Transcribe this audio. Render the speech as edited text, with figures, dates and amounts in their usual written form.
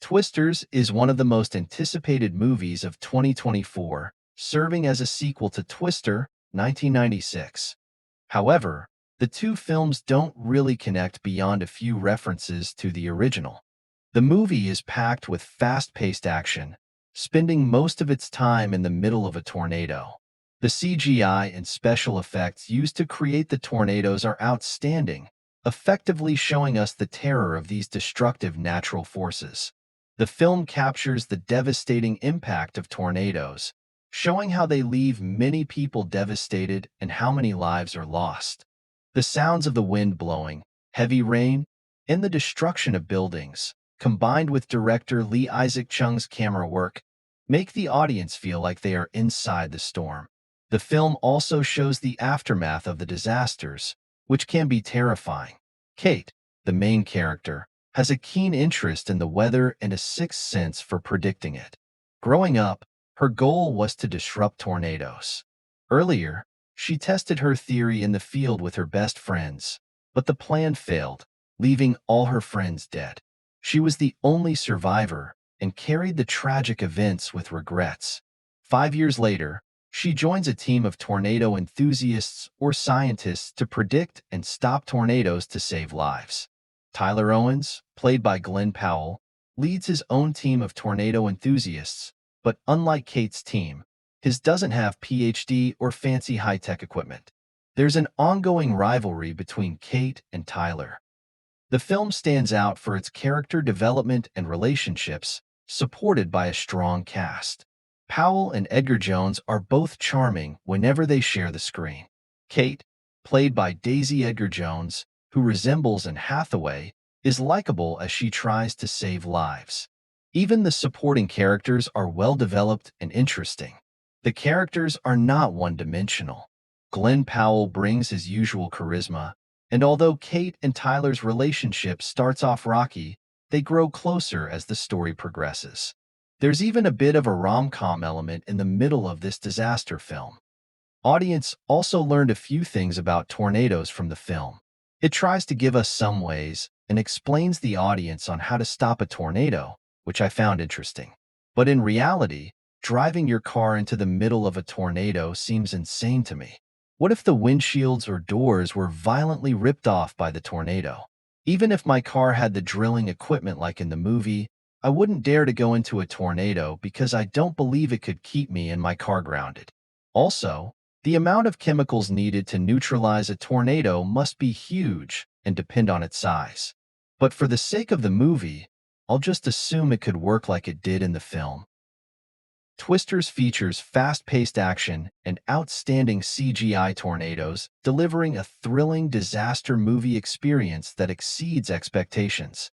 Twisters is one of the most anticipated movies of 2024, serving as a sequel to Twister, 1996. However, the two films don't really connect beyond a few references to the original. The movie is packed with fast-paced action, spending most of its time in the middle of a tornado. The CGI and special effects used to create the tornadoes are outstanding, effectively showing us the terror of these destructive natural forces. The film captures the devastating impact of tornadoes, showing how they leave many people devastated and how many lives are lost. The sounds of the wind blowing, heavy rain, and the destruction of buildings, combined with director Lee Isaac Chung's camera work, make the audience feel like they are inside the storm. The film also shows the aftermath of the disasters, which can be terrifying. Kate, the main character, has a keen interest in the weather and a sixth sense for predicting it. Growing up, her goal was to disrupt tornadoes. Earlier, she tested her theory in the field with her best friends, but the plan failed, leaving all her friends dead. She was the only survivor and carried the tragic events with regrets. 5 years later, she joins a team of tornado enthusiasts or scientists to predict and stop tornadoes to save lives. Tyler Owens, played by Glenn Powell, leads his own team of tornado enthusiasts, but unlike Kate's team, his doesn't have PhD or fancy high-tech equipment. There's an ongoing rivalry between Kate and Tyler. The film stands out for its character development and relationships, supported by a strong cast. Powell and Edgar Jones are both charming whenever they share the screen. Kate, played by Daisy Edgar Jones, who resembles Anne Hathaway, is likable as she tries to save lives. Even the supporting characters are well-developed and interesting. The characters are not one-dimensional. Glenn Powell brings his usual charisma, and although Kate and Tyler's relationship starts off rocky, they grow closer as the story progresses. There's even a bit of a rom-com element in the middle of this disaster film. Audience also learned a few things about tornadoes from the film. It tries to give us some ways and explains the audience on how to stop a tornado, which I found interesting. But in reality, driving your car into the middle of a tornado seems insane to me. What if the windshields or doors were violently ripped off by the tornado? Even if my car had the drilling equipment like in the movie, I wouldn't dare to go into a tornado because I don't believe it could keep me and my car grounded. Also, the amount of chemicals needed to neutralize a tornado must be huge and depend on its size. But for the sake of the movie, I'll just assume it could work like it did in the film. Twisters features fast-paced action and outstanding CGI tornadoes, delivering a thrilling disaster movie experience that exceeds expectations.